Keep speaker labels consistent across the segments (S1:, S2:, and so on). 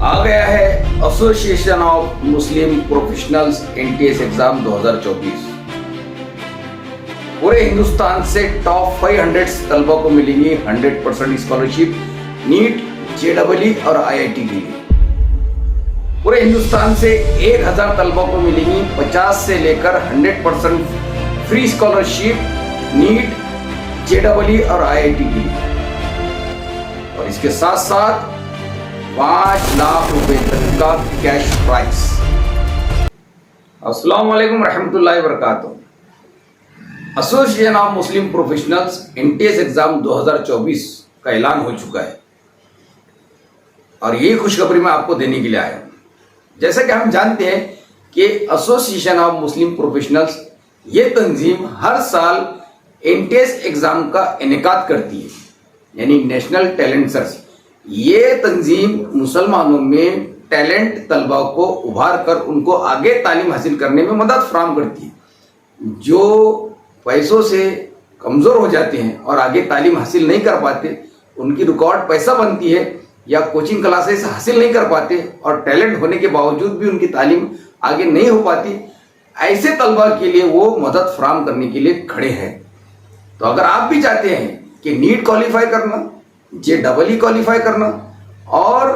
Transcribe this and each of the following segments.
S1: आ गया है association of Muslim professionals NTS exam 2024। पूरे हिंदुस्तान से टॉप 500 तलबा को मिलेंगी 100% स्कॉलरशिप नीट, जेईई और आईआईटी के लिए। पूरे हिंदुस्तान से 1000 तलबा को मिलेंगी 50 से लेकर 100% फ्री स्कॉलरशिप नीट, जेईई और आईआईटी के लिए। और इसके साथ साथ 5 लाख रुपए तक का कैश प्राइज। अस्सलाम वालेकुम रहमतुल्लाहि व बरकातुहू। Association of Muslim professionals NTS exam 2024 का ऐलान हो चुका है और यही खुशखबरी मैं आपको देने के लिए आया हूं। जैसा कि हम जानते हैं कि एसोसिएशन ऑफ मुस्लिम प्रोफेशनल्स ये तंजीम हर साल एनटीएस एग्जाम का इनेकाद करती है, यानी नेशनल टैलेंट सर्च। ये तंजीम मुसलमानों में टैलेंट तलबा को उभार कर उनको आगे तालीम हासिल करने में मदद फराहम करती है। जो पैसों से कमज़ोर हो जाते हैं और आगे तालीम हासिल नहीं कर पाते, उनकी रिकॉर्ड पैसा बनती है या कोचिंग क्लासेस हासिल नहीं कर पाते और टैलेंट होने के बावजूद भी उनकी तालीम आगे नहीं हो पाती, ऐसे तलबा के लिए वो मदद फराहम करने के लिए खड़े हैं। तो अगर आप भी चाहते हैं कि नीट क्वालिफाई करना, जेईई क्वालिफाई करना और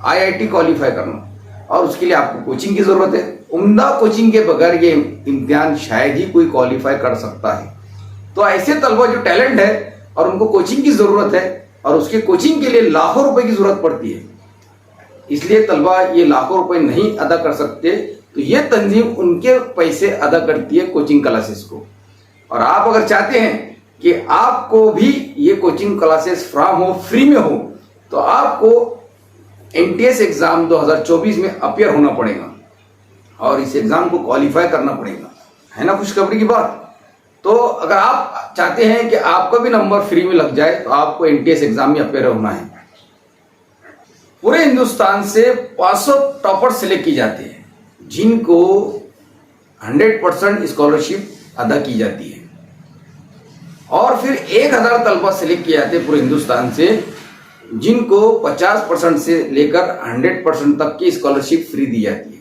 S1: आईआईटी क्वालिफाई करना, और उसके लिए आपको कोचिंग की ज़रूरत है। उम्दा कोचिंग के बगैर ये इम्तिहान शायद ही कोई क्वालिफाई कर सकता है। तो ऐसे तलबा जो टैलेंट है और उनको कोचिंग की ज़रूरत है और उसके कोचिंग के लिए लाखों रुपए की ज़रूरत पड़ती है, इसलिए तलबा ये लाखों रुपए नहीं अदा कर सकते, तो ये तंजीम उनके पैसे अदा करती है कोचिंग क्लासेस को। और आप अगर चाहते हैं कि आपको भी ये कोचिंग क्लासेस फराहम हो, फ्री में हो, तो आपको एनटीएस एग्जाम 2024 में अपियर होना पड़ेगा और इस एग्जाम को क्वालिफाई करना पड़ेगा। है ना खुशखबरी की बात। तो अगर आप चाहते हैं कि आपका भी नंबर फ्री में लग जाए तो आपको एनटीएस एग्जाम में अपियर होना है। पूरे हिंदुस्तान से 500 टॉपर सिलेक्ट की जाते हैं जिनको 100% स्कॉलरशिप अदा की जाती है, और फिर 1000 तलबा सिलेक्ट किए जाते हैं पूरे हिंदुस्तान से जिनको 50% से लेकर 100% तक की स्कॉलरशिप फ्री दी जाती है।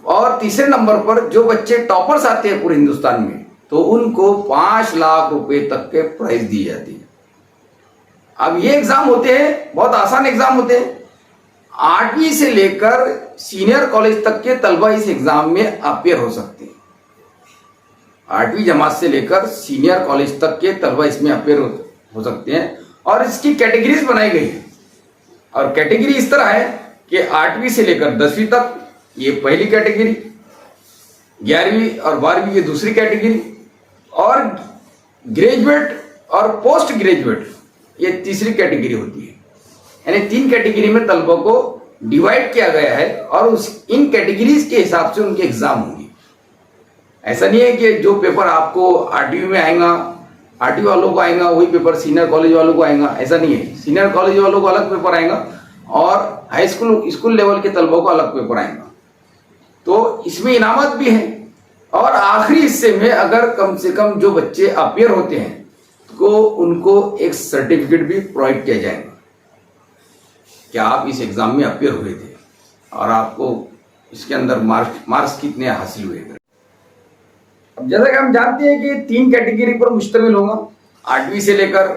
S1: और तीसरे नंबर पर जो बच्चे टॉपर्स आते हैं पूरे हिंदुस्तान में, तो उनको 5 लाख रुपए तक के प्राइज दी जाती है। अब ये एग्जाम होते हैं, बहुत आसान एग्जाम होते हैं। 8वीं से लेकर सीनियर कॉलेज तक के तलबा इस एग्जाम में अपियर हो सकते हैं। 8वीं जमात से लेकर सीनियर कॉलेज तक के तलबा इसमें अपियर हो सकते हैं और इसकी कैटेगरीज बनाई गई है। और कैटेगरी इस तरह है कि 8वीं से लेकर 10वीं तक ये पहली कैटेगरी, 11वीं और 12वीं ये दूसरी कैटेगरी, और ग्रेजुएट और पोस्ट ग्रेजुएट ये तीसरी कैटेगरी होती है। यानी 3 कैटेगरी में तलबा को डिवाइड किया गया है और इन कैटेगरीज के हिसाब से उनके एग्जाम होंगे। ऐसा नहीं है कि जो पेपर आपको आरटीयू में आएगा, आरटीयू वालों को आएगा वही पेपर सीनियर कॉलेज वालों को आएगा, ऐसा नहीं है। सीनियर कॉलेज वालों को अलग पेपर आएगा और हाई स्कूल लेवल के तलबा को अलग पेपर आएगा। तो इसमें इनामत भी है और आखिरी हिस्से में अगर कम से कम जो बच्चे अपियर होते हैं तो उनको एक सर्टिफिकेट भी प्रोवाइड किया जाएगा कि आप इस एग्जाम में अपियर हुए थे और आपको इसके अंदर मार्क्स कितने हासिल हुए थे। अब जैसा कि हम जानते हैं कि 3 कैटेगरी पर मुश्तमिल होगा, 8वीं से लेकर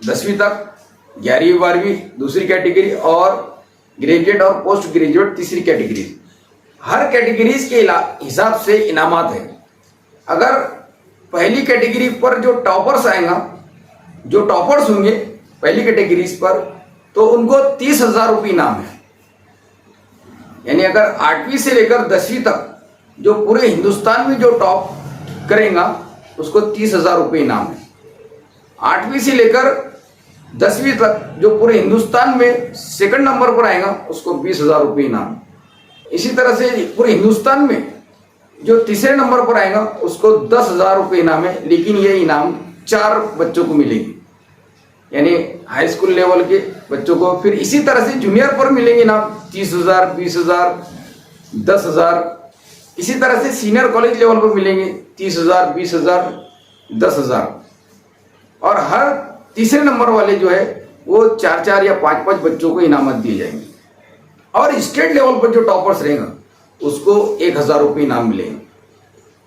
S1: 10वीं तक, 11वीं 12वीं दूसरी कैटेगरी और ग्रेजुएट और पोस्ट ग्रेजुएट तीसरी कैटेगरी। हर कैटेगरीज के हिसाब से इनामात है। अगर पहली कैटेगरी पर जो टॉपर्स आएगा, जो टॉपर्स होंगे पहली कैटेगरीज पर, तो उनको 30,000 रुपये इनाम है। यानी अगर 8वीं से लेकर 10वीं तक जो पूरे हिंदुस्तान में जो टॉप करेगा उसको 30,000 रुपये इनाम है। 8वीं से लेकर 10वीं तक जो पूरे हिंदुस्तान में सेकंड नंबर पर आएगा उसको 20,000 रुपये इनाम है। इसी तरह से पूरे हिंदुस्तान में जो तीसरे नंबर पर आएगा उसको 10,000 रुपये इनाम है, लेकिन ये इनाम 4 बच्चों को मिलेगी, यानी हाई स्कूल लेवल के बच्चों को। फिर इसी तरह से जूनियर पर मिलेंगे इनाम 30,000, 20,000, 10,000। इसी तरह से सीनियर कॉलेज लेवल पर मिलेंगे 30,000, 20,000, 10,000। और हर तीसरे नंबर वाले जो है वो 4-4 या 5-5 बच्चों को इनामत दिए जाएंगे। और स्टेट लेवल पर जो टॉपर्स रहेगा उसको 1000 रुपये इनाम मिलेंगे।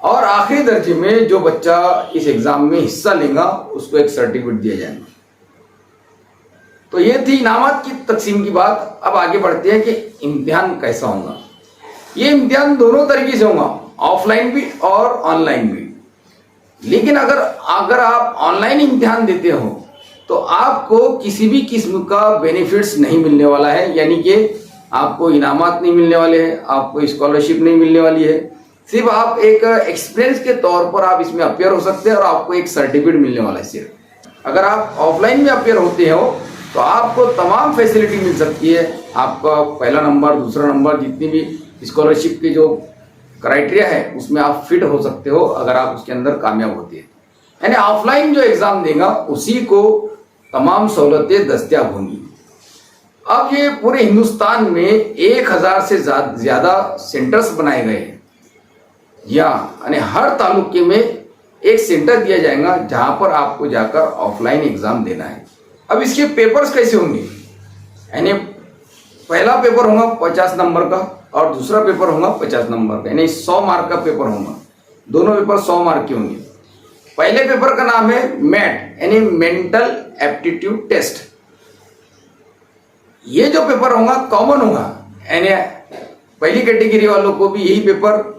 S1: और आखिरी दर्जे में जो बच्चा इस एग्जाम में हिस्सा लेगा उसको एक सर्टिफिकेट दिया जाएगा। तो ये थी इनामत की तकसीम की बात। अब आगे बढ़ते हैं कि इम्तिहान कैसा होगा। ये इम्तिहान दोनों तरीके से होगा, ऑफलाइन भी और ऑनलाइन भी। लेकिन अगर आप ऑनलाइन इम्तिहान देते हो तो आपको किसी भी किस्म का बेनिफिट्स नहीं मिलने वाला है, यानी कि आपको इनामात नहीं मिलने वाले हैं, आपको स्कॉलरशिप नहीं मिलने वाली है। सिर्फ आप एक एक्सपीरियंस के तौर पर आप इसमें अपियर हो सकते हैं और आपको एक सर्टिफिकेट मिलने वाला है। सिर्फ अगर आप ऑफलाइन में अपियर होते हो तो आपको तमाम फैसिलिटी मिल सकती है। आपका पहला नंबर, दूसरा नंबर, जितनी भी स्कॉलरशिप के जो क्राइटेरिया है उसमें आप फिट हो सकते हो अगर आप उसके अंदर कामयाब होते हैं। यानी ऑफलाइन जो एग्जाम देगा उसी को तमाम सहूलतें दस्तयाब होंगी। अब ये पूरे हिंदुस्तान में 1000 से ज्यादा सेंटर्स बनाए गए हैं, यानी हर तालुके में एक सेंटर दिया जाएगा जहां पर आपको जाकर ऑफलाइन एग्जाम देना है। अब इसके पेपर्स कैसे होंगे, यानी पहला पेपर होगा 50 नंबर का और दूसरा पेपर होगा 50 नंबर का, यानी 100 मार्क का पेपर होगा। दोनों पेपर 100 मार्क के होंगे। पहले पेपर का नाम है मैट, यानी मेंटल एप्टीट्यूड टेस्ट। ये जो पेपर होगा कॉमन होगा, यानी पहली कैटेगरी वालों को भी यही पेपर,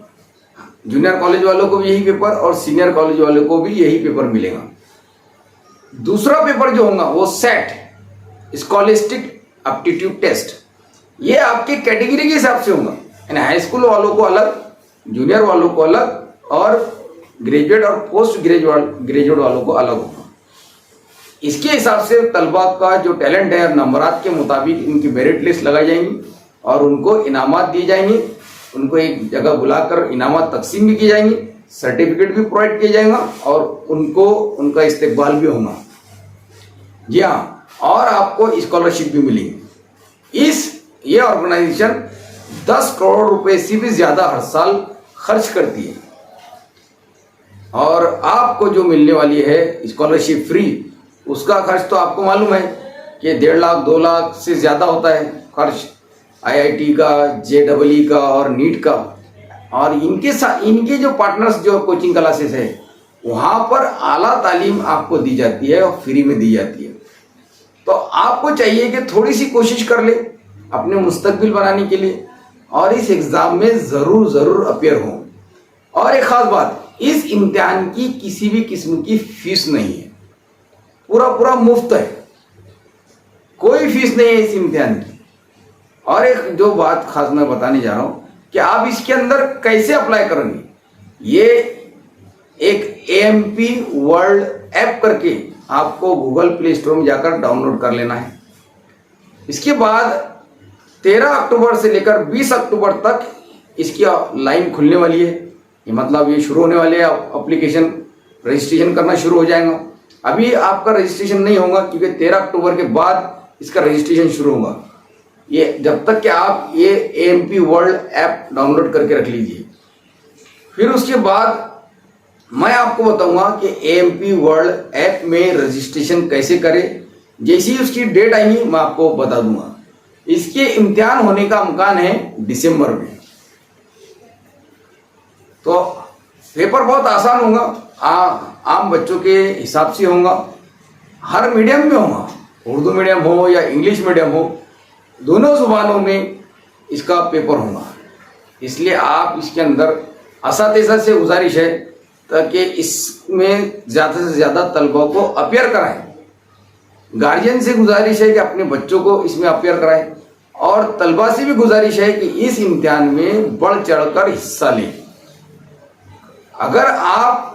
S1: जूनियर कॉलेज वालों को भी यही पेपर और सीनियर कॉलेज वालों को भी यही पेपर मिलेगा। दूसरा पेपर जो होगा वो सेट, स्कॉलिस्टिक एप्टीट्यूड टेस्ट। ये आपके कैटेगरी के हिसाब से होगा, यानी हाई स्कूल वालों को अलग, जूनियर वालों को अलग और ग्रेजुएट और पोस्ट ग्रेजुएट वालों को अलग होगा। इसके हिसाब से तलबा का जो टैलेंट है नंबरात के मुताबिक इनकी मेरिट लिस्ट लगाई जाएंगी और उनको इनामात दिए जाएंगे। उनको एक जगह बुलाकर इनामात तकसीम भी की जाएंगी, सर्टिफिकेट भी प्रोवाइड किया जाएगा और उनको उनका इस्तेकबाल भी होगा। जी हाँ, और आपको स्कॉलरशिप भी मिलेगी। ये ऑर्गेनाइजेशन 10 करोड़ रुपए से भी ज्यादा हर साल खर्च करती है और आपको जो मिलने वाली है स्कॉलरशिप फ्री, उसका खर्च तो आपको मालूम है कि 1.5 लाख 2 लाख से ज्यादा होता है खर्च, IIT का, JEE का और नीट का। और इनके जो पार्टनर्स जो कोचिंग क्लासेस है वहां पर आला तालीम आपको दी जाती है और फ्री में दी जाती है। तो आपको चाहिए कि थोड़ी सी कोशिश कर ले अपने मुस्तकबिल बनाने के लिए और इस एग्जाम में जरूर अपियर हो। और एक खास बात, इस इम्तिहान की किसी भी किस्म की फीस नहीं है, पूरा मुफ्त है, कोई फीस नहीं है इस इम्तिहान की। और एक जो बात खास मैं बताने जा रहा हूं कि आप इसके अंदर कैसे अप्लाई करेंगे। ये एक AMP वर्ल्ड ऐप करके आपको गूगल प्ले स्टोर में जाकर डाउनलोड कर लेना है। इसके बाद 13 अक्टूबर से लेकर 20 अक्टूबर तक इसकी लाइन खुलने वाली है। ये मतलब ये शुरू होने वाले एप्लीकेशन रजिस्ट्रेशन करना शुरू हो जाएगा। अभी आपका रजिस्ट्रेशन नहीं होगा क्योंकि 13 अक्टूबर के बाद इसका रजिस्ट्रेशन शुरू होगा। ये जब तक कि आप ये AMP वर्ल्ड ऐप डाउनलोड करके रख लीजिए। फिर उसके बाद मैं आपको बताऊंगा कि AMP वर्ल्ड ऐप में रजिस्ट्रेशन कैसे करें। जैसी उसकी डेट आएगी मैं आपको बता दूंगा। इसके इम्तिहान होने का इम्कान है दिसंबर में। तो पेपर बहुत आसान होगा, आम बच्चों के हिसाब से होगा, हर मीडियम में होगा, उर्दू मीडियम हो या इंग्लिश मीडियम हो, दोनों जुबानों में इसका पेपर होगा। इसलिए आप इसके अंदर असातिज़ा से गुजारिश है ताकि इसमें ज़्यादा से ज़्यादा तलबा को अपियर कराएं। गार्जियन से गुजारिश है कि अपने बच्चों को इसमें अपियर कराएं और तलबा से भी गुजारिश है कि इस इम्तिहान में बढ़ चढ़कर हिस्सा लें। अगर आप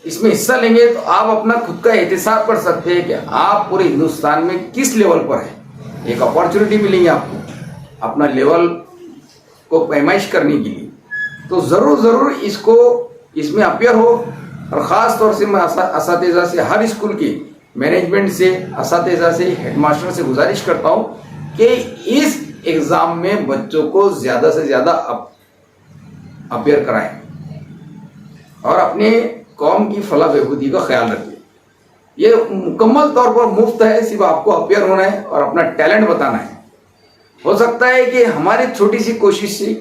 S1: इसमें हिस्सा लेंगे तो आप अपना खुद का एहतिसाब कर सकते हैं कि आप पूरे हिंदुस्तान में किस लेवल पर हैं। एक अपॉर्चुनिटी मिलेगी आपको अपना लेवल को पैमाइश करने के लिए। तो ज़रूर इसमें अपियर हो। और ख़ास तौर से मैं असातिज़ा से, हर स्कूल की मैनेजमेंट से, असातिज़ा से, हेडमास्टर से गुजारिश करता हूँ कि इस एग्ज़ाम में बच्चों को ज़्यादा से ज़्यादा अपियर कराएं और अपने कौम की फलाह बहबूदी का ख्याल रखें। ये मुकम्मल तौर पर मुफ्त है, सिर्फ आपको अपियर होना है और अपना टैलेंट बताना है। हो सकता है कि हमारी छोटी सी कोशिश से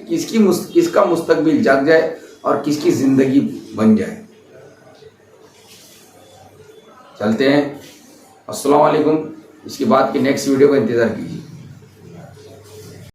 S1: किसका मुस्तकबिल जाग जाए और किसकी जिंदगी बन जाए। चलते हैं, अस्सलाम वालेकुम। इसके बाद की नेक्स्ट वीडियो का इंतजार कीजिए।